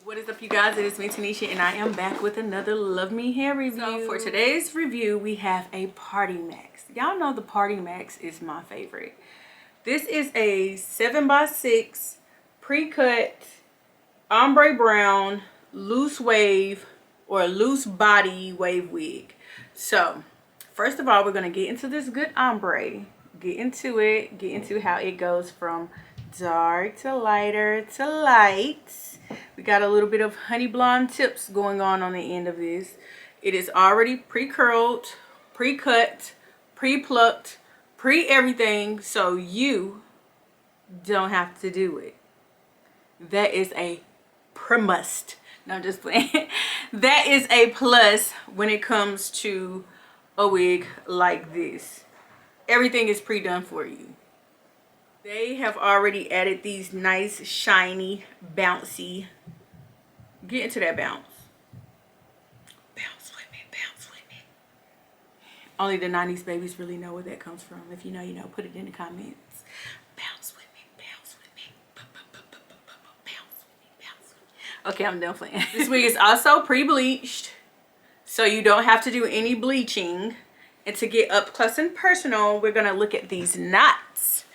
What is up, you guys? It is me, Tanisha, and I am back with another Love Me hair review. So for today's review, we have a PartingMax. Y'all know the PartingMax is my favorite. This is a 7x6 pre-cut ombre brown loose wave or loose body wave wig. So first of all, we're going to get into this good ombre, get into it, get into how it goes from dark to lighter to light. We got a little bit of honey blonde tips going on the end of this. It is already pre-curled, pre-cut, pre-plucked, pre-everything, so you don't have to do it. That is a must. No, I'm just playing. That is a plus when it comes to a wig like this. Everything is pre-done for you. They have already added these nice, shiny, bouncy. Get into that bounce. Bounce with me, bounce with me. Only the 90s babies really know where that comes from. If you know, you know. Put it in the comments. Bounce with me, bounce with me. Bounce with me, bounce with me. Okay, I'm done playing. This wig is also pre-bleached, so you don't have to do any bleaching. And to get up close and personal, we're going to look at these knots.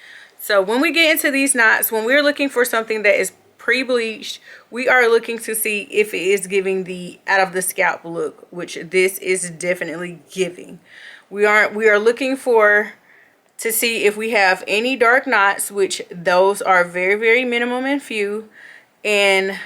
So when we get into these knots, when we're looking for something that is pre-bleached, we are looking to see if it is giving the out of the scalp look, which this is definitely giving. We are looking for to see if we have any dark knots, which those are very, very minimum and few, and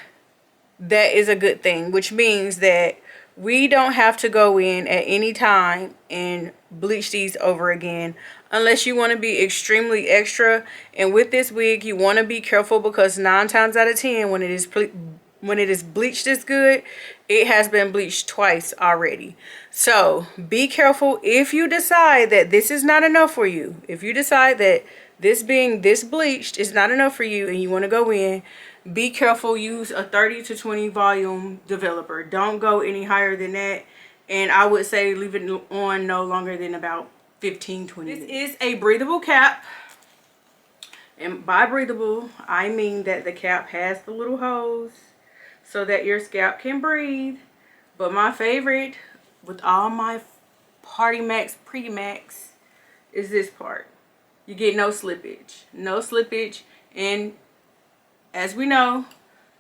that is a good thing, which means that we don't have to go in at any time and bleach these over again unless you want to be extremely extra. And with this wig, you want to be careful because 9 times out of 10 when it is bleached this good, it has been bleached twice already. So be careful if you decide that this is not enough for you. If you decide that this being this bleached is not enough for you and you want to go in, be careful. Use a 30 to 20 volume developer. Don't go any higher than that. And I would say leave it on no longer than about 15-20 minutes. This is a breathable cap. And by breathable, I mean that the cap has the little hose so that your scalp can breathe. But my favorite with all my PartingMax Pre-Max is this part. You get no slippage. No slippage. And as we know,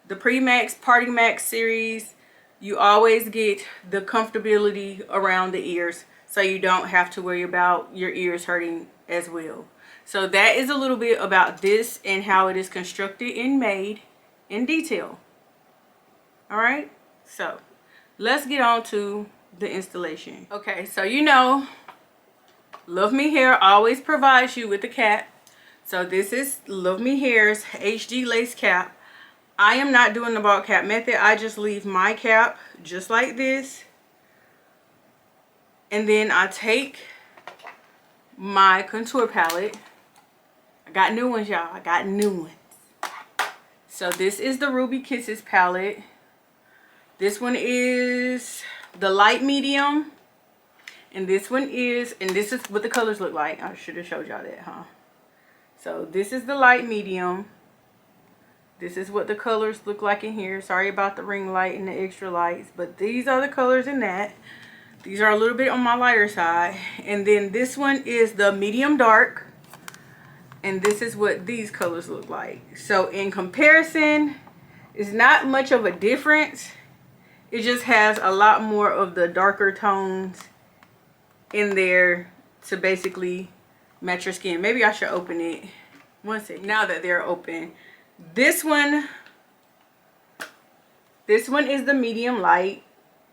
the Pre-Max PartingMax series, you always get the comfortability around the ears, so you don't have to worry about your ears hurting as well. So that is a little bit about this and how it is constructed and made in detail. All right, so let's get on to the installation. Okay, so you know, Love Me Hair always provides you with a cap. So this is Love Me Hair's HD lace cap. I am not doing the ball cap method. I just leave my cap just like this. And then I take my contour palette. I got new ones, y'all. I got new ones. So this is the Ruby Kisses palette. This one is the light medium. And this one is, and this is what the colors look like. I should have showed y'all that, huh? So this is the light medium. This is what the colors look like in here. Sorry about the ring light and the extra lights, but these are the colors in that. These are a little bit on my lighter side. And then this one is the medium dark. And this is what these colors look like. So in comparison, it's not much of a difference. It just has a lot more of the darker tones in there to basically match your skin. Maybe I should open it. One second. Now that they're open. This one is the medium light.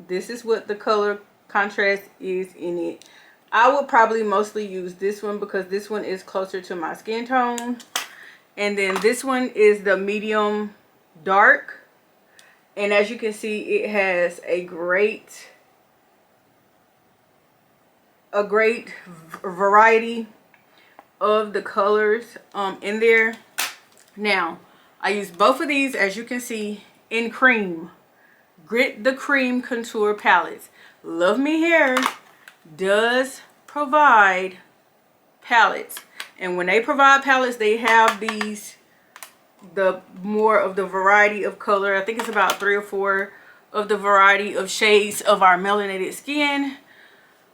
This is what the color contrast is in it. I would probably mostly use this one because this one is closer to my skin tone. And then this one is the medium dark. And as you can see, it has a great variety of the colors in there. Now, I use both of these, as you can see, in cream. Grit the Cream Contour Palettes. Love Me Hair does provide palettes. And when they provide palettes, they have these the more of the variety of color. I think it's about 3 or 4 of the variety of shades of our melanated skin.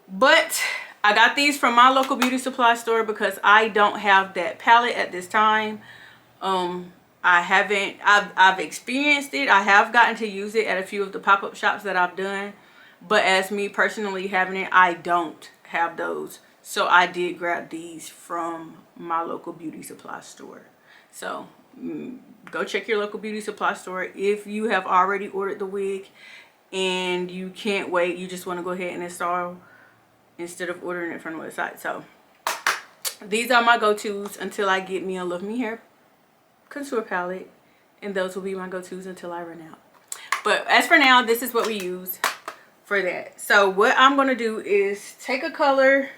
But I got these from my local beauty supply store because I don't have that palette at this time. I've experienced it. I have gotten to use it at a few of the pop-up shops that I've done, but as me personally having it, I don't have those. So I did grab these from my local beauty supply store. So go check your local beauty supply store if you have already ordered the wig and you can't wait, you just want to go ahead and install instead of ordering it from the website. So these are my go-tos until I get me a Luvme hair contour palette, and those will be my go-tos until I run out. But as for now, this is what we use for that. So what I'm going to do is take a color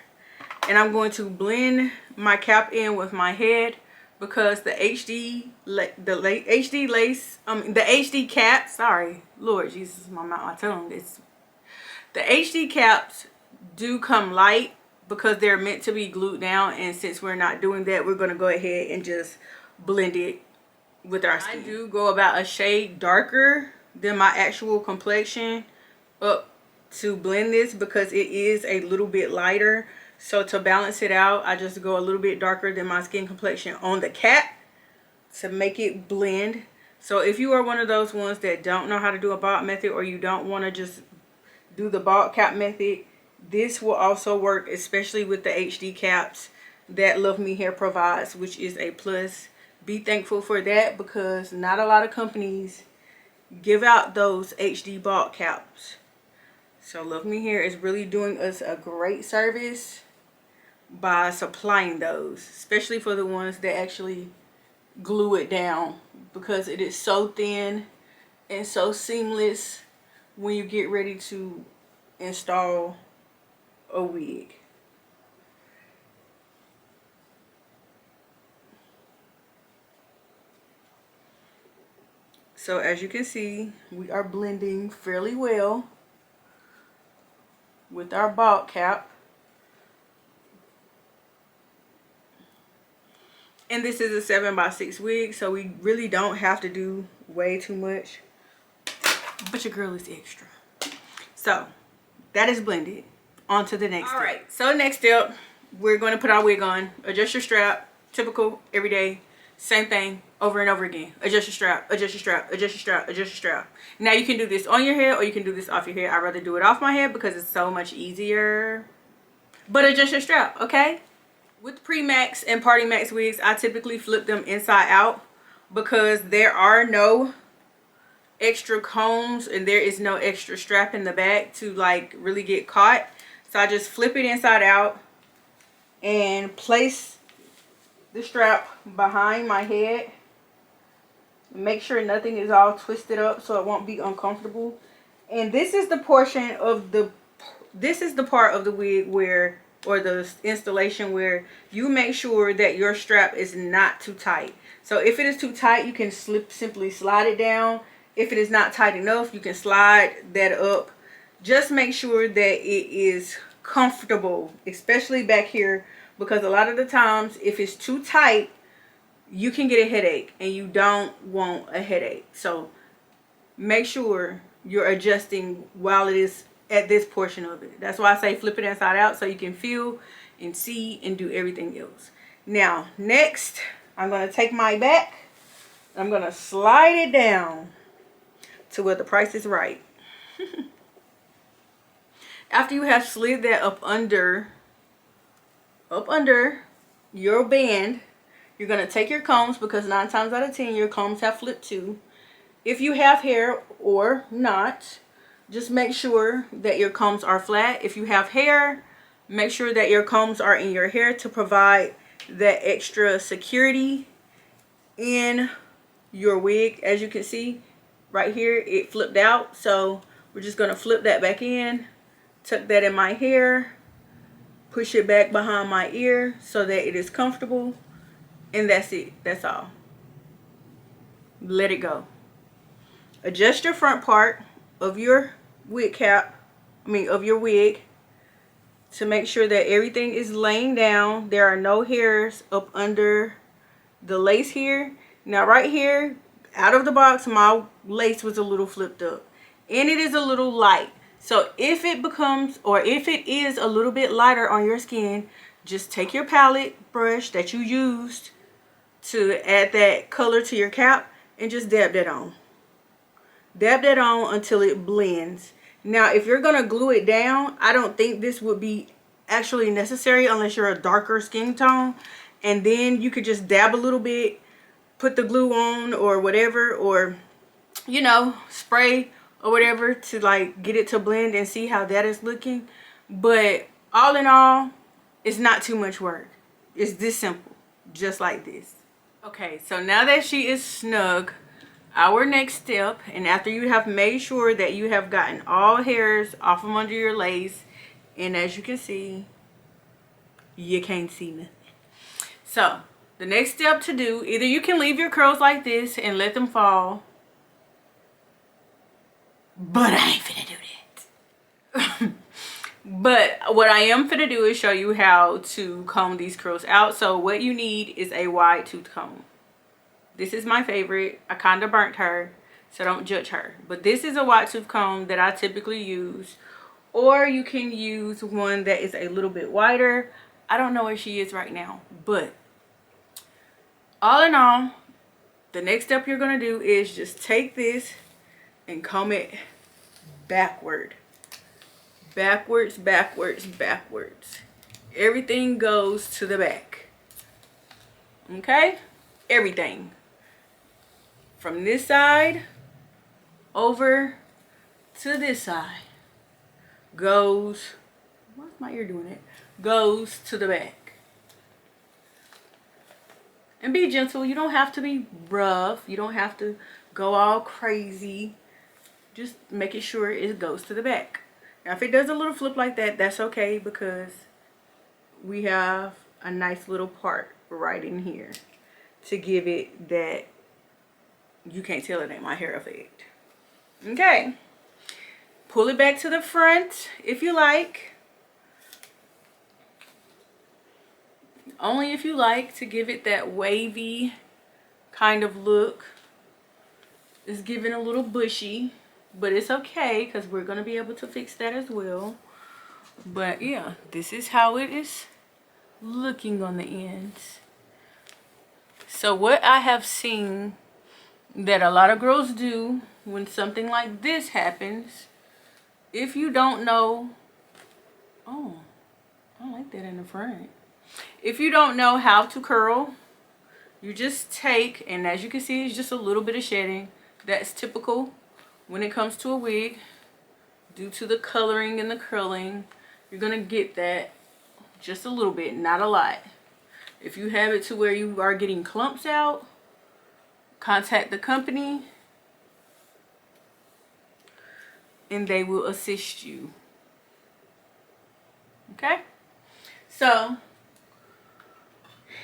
and I'm going to blend my cap in with my head, because the HD cap, sorry, Lord Jesus, my tongue, the HD caps do come light because they're meant to be glued down, and since we're not doing that, we're going to go ahead and just blend it with our skin. I do go about a shade darker than my actual complexion up to blend this because it is a little bit lighter. So to balance it out, I just go a little bit darker than my skin complexion on the cap to make it blend. So if you are one of those ones that don't know how to do a bob method, or you don't want to just do the bob cap method, this will also work, especially with the HD caps that Luvme Hair provides, which is a plus. Be thankful for that, because not a lot of companies give out those HD bob caps. So Luvme Hair is really doing us a great service by supplying those, especially for the ones that actually glue it down, because it is so thin and so seamless when you get ready to install a wig. So as you can see, we are blending fairly well with our bob cap. And this is a 7x6 wig, so we really don't have to do way too much. But your girl is extra. So that is blended. On to the next step. Alright, so next step, we're going to put our wig on. Adjust your strap. Typical, everyday, same thing, over and over again. Adjust your strap, adjust your strap, adjust your strap, adjust your strap. Now you can do this on your head or you can do this off your head. I'd rather do it off my head because it's so much easier. But adjust your strap, okay? With PartingMax and PartingMax wigs, I typically flip them inside out because there are no extra combs and there is no extra strap in the back to like really get caught. So I just flip it inside out and place the strap behind my head. Make sure nothing is all twisted up so it won't be uncomfortable. And this is the portion of the, this is the part of the wig where, or the installation where you make sure that your strap is not too tight. So if it is too tight, you can simply slide it down. If it is not tight enough, you can slide that up. Just make sure that it is comfortable, especially back here, because a lot of the times if it's too tight, you can get a headache and you don't want a headache. So make sure you're adjusting while it is at this portion of it. That's why I say flip it inside out so you can feel and see and do everything else. Now next, I'm going to take my back, I'm going to slide it down to where the price is right. After you have slid that up under your band, you're going to take your combs, because 9 times out of 10 your combs have flipped too. If you have hair or not, just make sure that your combs are flat. If you have hair, make sure that your combs are in your hair to provide that extra security in your wig. As you can see right here, it flipped out, so we're just going to flip that back in, tuck that in my hair, push it back behind my ear so that it is comfortable, and that's it. That's all. Let it go. Adjust your front part of your wig cap, of your wig, to make sure that everything is laying down. There are no hairs up under the lace here. Now right here, out of the box, my lace was a little flipped up. And it is a little light. So if it becomes, or if it is a little bit lighter on your skin, just take your palette brush that you used to add that color to your cap and just dab that on. Dab that on until it blends. Now, if you're going to glue it down, I don't think this would be actually necessary unless you're a darker skin tone. And then you could just dab a little bit, put the glue on or whatever, or, you know, spray or whatever to like get it to blend and see how that is looking. But all in all, it's not too much work. It's this simple, just like this. Okay, so now that she is snug, our next step, and after you have made sure that you have gotten all hairs off from under your lace, and as you can see, you can't see nothing. So the next step to do, either you can leave your curls like this and let them fall, but I ain't finna do that. But what I am finna do is show you how to comb these curls out. So what you need is a wide tooth comb. This is my favorite. I kind of burnt her, so don't judge her. But this is a wide tooth comb that I typically use. Or you can use one that is a little bit wider. I don't know where she is right now. But all in all, the next step you're going to do is just take this and comb it backward. Backwards, backwards, backwards. Everything goes to the back. Okay? Everything. From this side over to this side goes, why's my ear doing it? Goes to the back. And be gentle. You don't have to be rough. You don't have to go all crazy. Just making sure it goes to the back. Now if it does a little flip like that, that's okay, because we have a nice little part right in here to give it that you can't tell it ain't my hair effect. Okay. Pull it back to the front if you like. Only if you like, to give it that wavy kind of look. It's giving a little bushy, but it's okay because we're going to be able to fix that as well. But yeah, this is how it is looking on the ends. So what I have seen that a lot of girls do when something like this happens, if you don't know, oh, I like that in the front. If you don't know how to curl, you just take, and as you can see, it's just a little bit of shedding. That's typical when it comes to a wig. Due to the coloring and the curling, you're going to get that just a little bit, not a lot. If you have it to where you are getting clumps out, contact the company and they will assist you. Okay? So,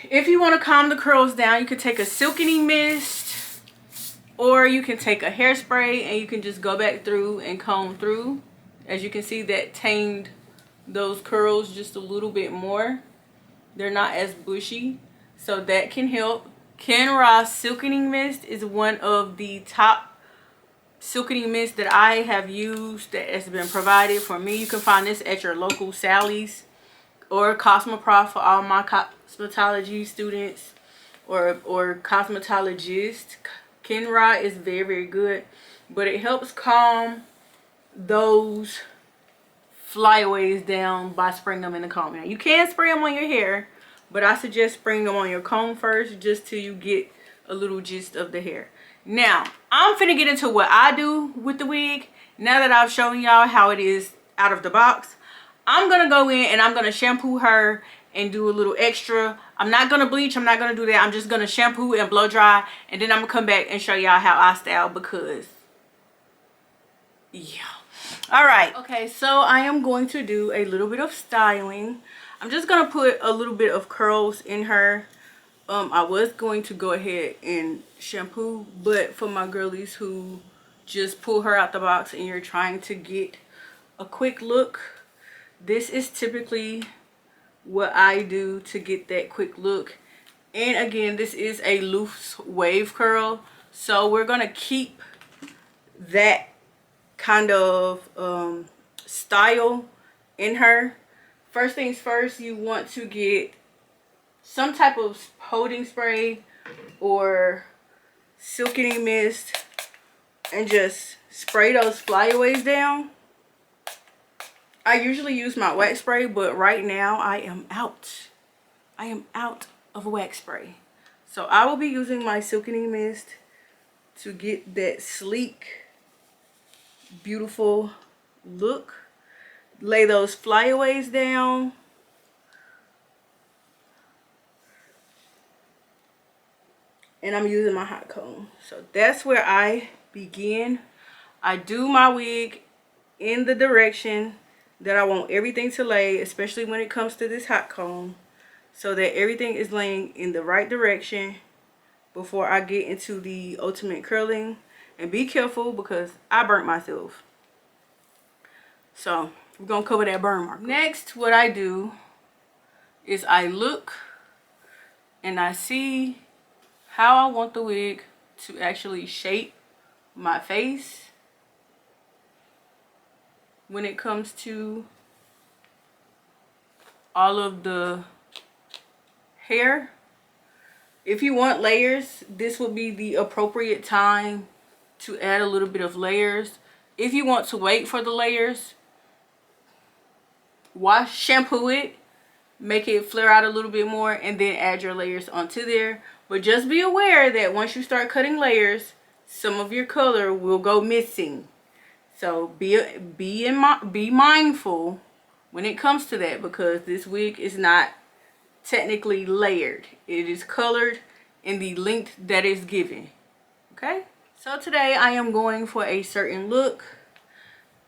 if you want to calm the curls down, you can take a silkening mist, or you can take a hairspray and you can just go back through and comb through. As you can see, that tamed those curls just a little bit more. They're not as bushy, so that can help. Ken Ross silkening mist is one of the top silkening mist that I have used that has been provided for me. You can find this at your local Sally's or Cosmoprof for all my cosmetology students or cosmetologists. Ken Ross is very, very good, but it helps calm those flyaways down by spraying them in the comb. Now, you can spray them on your hair, but I suggest spraying them on your comb first, just till you get a little gist of the hair. Now, I'm finna get into what I do with the wig. Now that I've shown y'all how it is out of the box, I'm gonna go in and I'm gonna shampoo her and do a little extra. I'm not gonna bleach, I'm not gonna do that. I'm just gonna shampoo and blow dry, and then I'm gonna come back and show y'all how I style, because yeah. All right, okay, so I am going to do a little bit of styling. I'm just gonna put a little bit of curls in her. I was going to go ahead and shampoo, but for my girlies who just pull her out the box and you're trying to get a quick look, this is typically what I do to get that quick look. And again, this is a loose wave curl, so we're gonna keep that kind of style in her. First things first, you want to get some type of holding spray or silkening mist and just spray those flyaways down. I usually use my wax spray, but right now I am out of wax spray. So I will be using my silkening mist to get that sleek, beautiful look. Lay those flyaways down. And I'm using my hot comb. So that's where I begin. I do my wig in the direction that I want everything to lay, especially when it comes to this hot comb, so that everything is laying in the right direction before I get into the ultimate curling. And be careful because I burnt myself. So we're gonna cover that burn mark. Next, what I do is I look and I see how I want the wig to actually shape my face when it comes to all of the hair. If you want layers, this would be the appropriate time to add a little bit of layers. If you want to wait for the layers, shampoo it, make it flare out a little bit more, and then add your layers onto there. But just be aware that once you start cutting layers, some of your color will go missing. So be mindful when it comes to that, because this wig is not technically layered. It is colored in the length that is given. Okay? So today I am going for a certain look,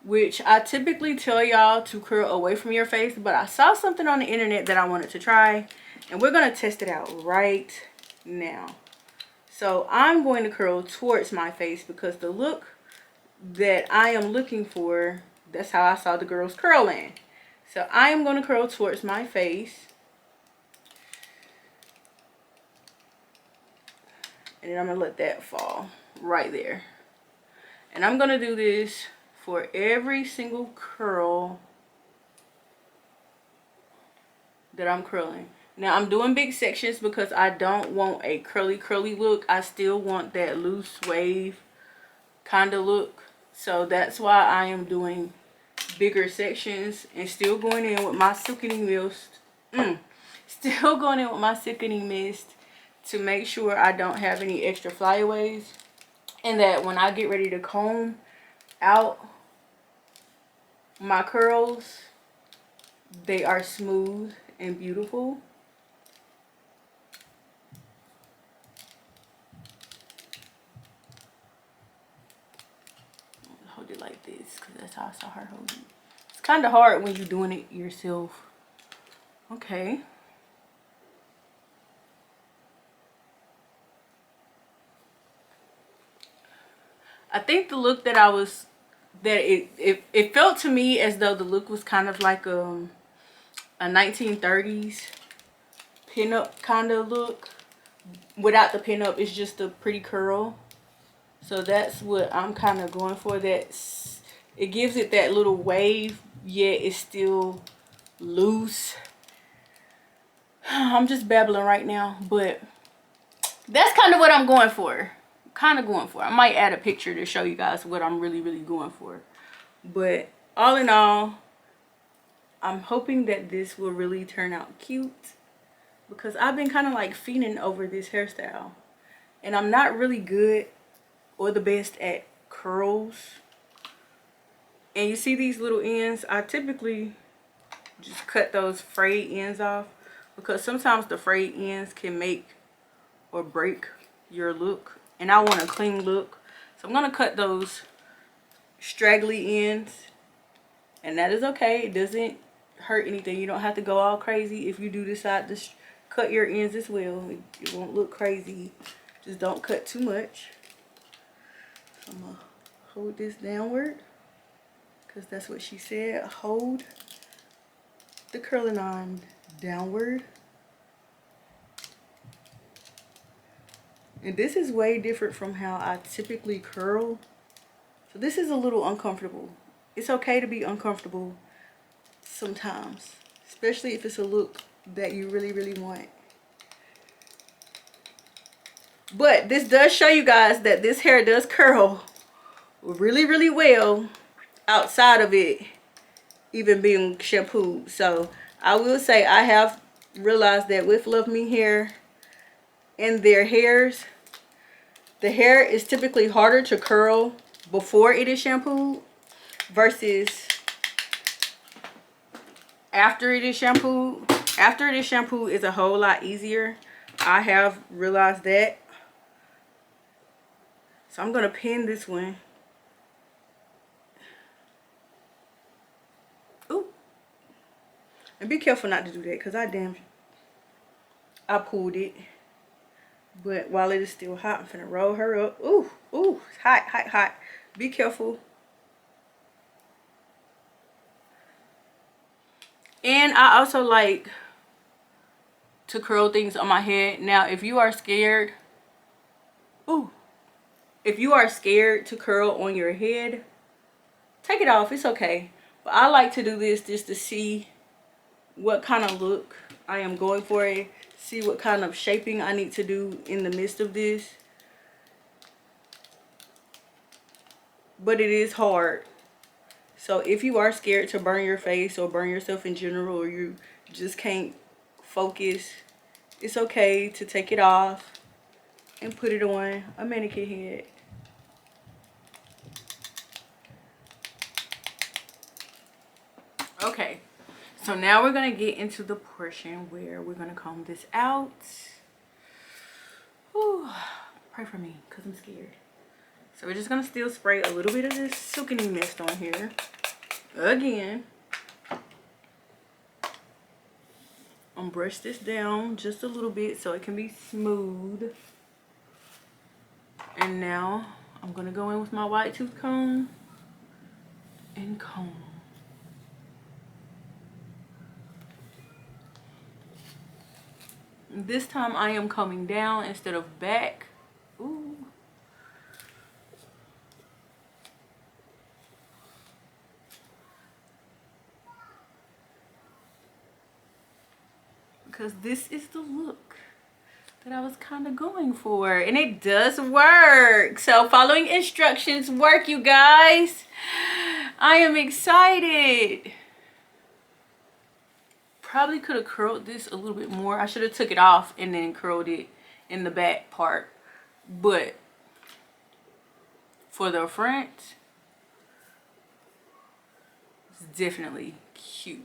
which I typically tell y'all to curl away from your face, but I saw something on the internet that I wanted to try, and we're going to test it out right now. So I'm going to curl towards my face because the look that I am looking for, that's how I saw the girls curling. So I am going to curl towards my face. And then I'm going to let that fall right there. And I'm going to do this for every single curl that I'm curling. Now I'm doing big sections because I don't want a curly look. I still want that loose wave kind of look. So that's why I am doing bigger sections and still going in with my silkening mist. Still going in with my silkening mist to make sure I don't have any extra flyaways, and that when I get ready to comb out my curls, they are smooth and beautiful. Hold it like this because that's how I saw her hold it. It's kind of hard when you're doing it yourself. Okay. I think the look that it felt to me as though the look was kind of like a 1930s pinup kind of look. Without the pinup, it's just a pretty curl. So that's what I'm kind of going for. It gives it that little wave, yet it's still loose. I'm just babbling right now, but that's kind of what I'm going for. I might add a picture to show you guys what I'm really going for. But all in all, I'm hoping that this will really turn out cute, because I've been kind of like fiending over this hairstyle, and I'm not really good or the best at curls. And you see these little ends, I typically just cut those frayed ends off, because sometimes the frayed ends can make or break your look, and I want a clean look. So I'm going to cut those straggly ends, and that is okay. It doesn't hurt anything. You don't have to go all crazy if you do decide to cut your ends as well. It won't look crazy. Just don't cut too much. So I'm going to hold this downward, because that's what she said. Hold the curling iron downward. And this is way different from how I typically curl. So this is a little uncomfortable. It's okay to be uncomfortable sometimes, especially if it's a look that you really, really want. But this does show you guys that this hair does curl really, really well outside of it even being shampooed. So I will say I have realized that with Luvme hair and their hairs, the hair is typically harder to curl before it is shampooed versus after it is shampooed. After it is shampooed is a whole lot easier. I have realized that. So I'm going to pin this one. Ooh. And be careful not to do that because I pulled it. But while it is still hot, I'm finna roll her up. Ooh, ooh, it's hot, hot, hot. Be careful. And I also like to curl things on my head. Now, if you are scared, ooh, if you are scared to curl on your head, take it off. It's okay. But I like to do this just to see what kind of look I am going for. See what kind of shaping I need to do in the midst of this. But it is hard. So if you are scared to burn your face or burn yourself in general, or you just can't focus, it's okay to take it off and put it on a mannequin head. Okay, so now we're gonna get into the portion where we're gonna comb this out. Whew. Pray for me, cause I'm scared. So we're just gonna still spray a little bit of this silky mist on here. Again. I'm gonna brush this down just a little bit so it can be smooth. And now I'm gonna go in with my white tooth comb and comb. This time I am combing down instead of back. Ooh. Because this is the look that I was kind of going for, and it does work. So following instructions work, you guys. I am excited. Probably could have curled this a little bit more. I should have took it off and then curled it in the back part, but for the front, it's definitely cute.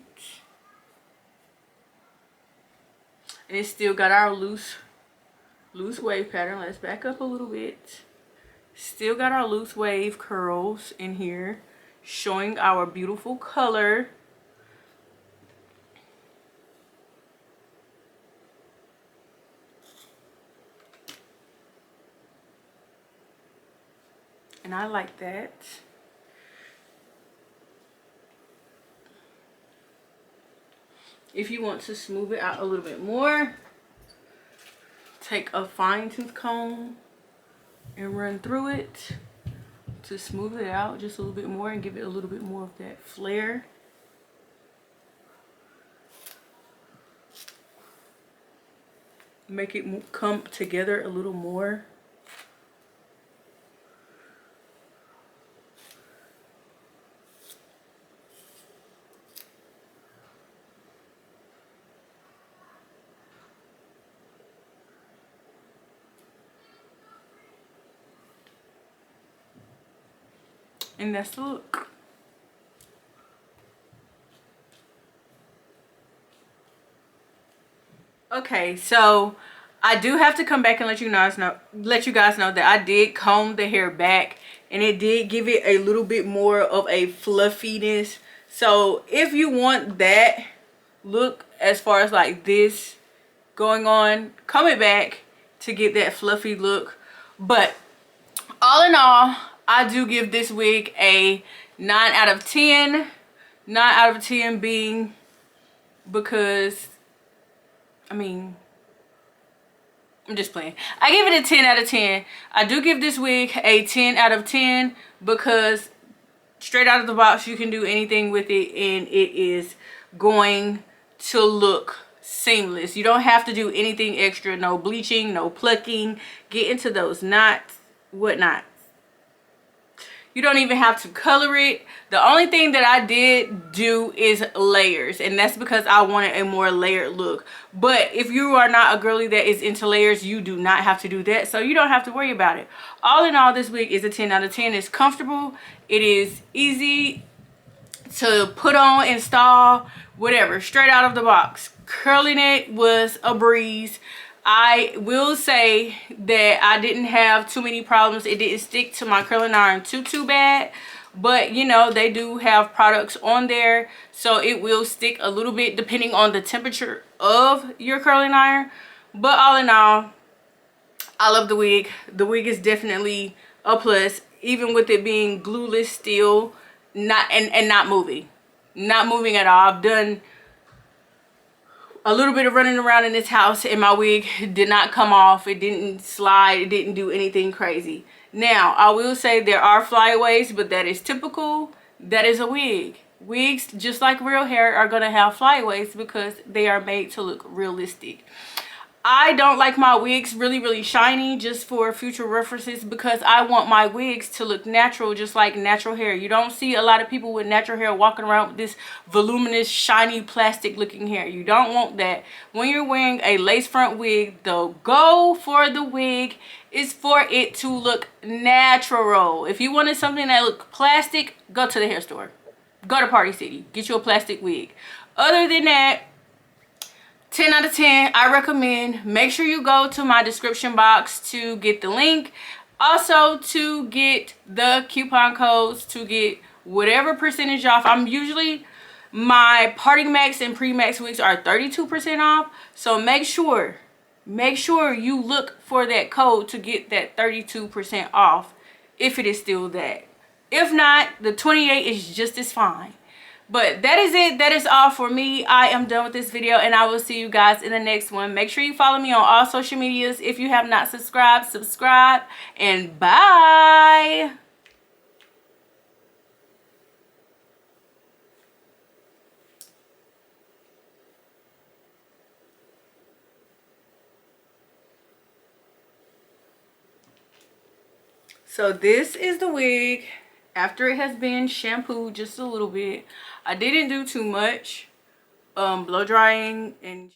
And it's still got our loose wave pattern. Let's back up a little bit. Still got our loose wave curls in here, showing our beautiful color. And I like that. If you want to smooth it out a little bit more, take a fine tooth comb and run through it to smooth it out just a little bit more and give it a little bit more of that flare. Make it come together a little more. And that's the look. Okay, so I do have to come back and let you guys know that I did comb the hair back, and it did give it a little bit more of a fluffiness. So if you want that look, as far as like this going on, comb it back to get that fluffy look. But all in all, I do give this wig a 9 out of 10. 9 out of 10 being because, I mean, I'm just playing. I give it a 10 out of 10. I do give this wig a 10 out of 10 because straight out of the box you can do anything with it and it is going to look seamless. You don't have to do anything extra. No bleaching, no plucking. Get into those knots, whatnot. You don't even have to color it. The only thing that I did do is layers, and that's because I wanted a more layered look. But if you are not a girly that is into layers, you do not have to do that, so you don't have to worry about it. All in all, this wig is a 10 out of 10. It's comfortable. It is easy to put on, install, whatever, straight out of the box. Curling it was a breeze. I will say that I didn't have too many problems. It didn't stick to my curling iron too bad, but you know, they do have products on there, so it will stick a little bit depending on the temperature of your curling iron. But all in all, I love the wig. The wig is definitely a plus, even with it being glueless still, not not moving at all. I've done a little bit of running around in this house and my wig did not come off. It didn't slide. It didn't do anything crazy. Now, I will say there are flyaways, but that is typical. That is a wig. Wigs, just like real hair, are going to have flyaways because they are made to look realistic. I don't like my wigs really shiny, just for future references, because I want my wigs to look natural, just like natural hair. You don't see a lot of people with natural hair walking around with this voluminous, shiny, plastic looking hair. You don't want that. When you're wearing a lace front wig, the goal for the wig is for it to look natural. If you wanted something that looked plastic, go to the hair store. Go to Party City. Get you a plastic wig. Other than that, 10 out of 10. I recommend. Make sure you go to my description box to get the link. Also to get the coupon codes to get whatever percentage off. I'm usually, my PartingMax and PreMax wigs are 32% off. So make sure you look for that code to get that 32% off if it is still that. If not, the 28 is just as fine. But that is it. That is all for me. I am done with this video and I will see you guys in the next one. Make sure you follow me on all social medias. If you have not subscribed, subscribe, and bye. So this is the wig after it has been shampooed just a little bit. I didn't do too much blow drying and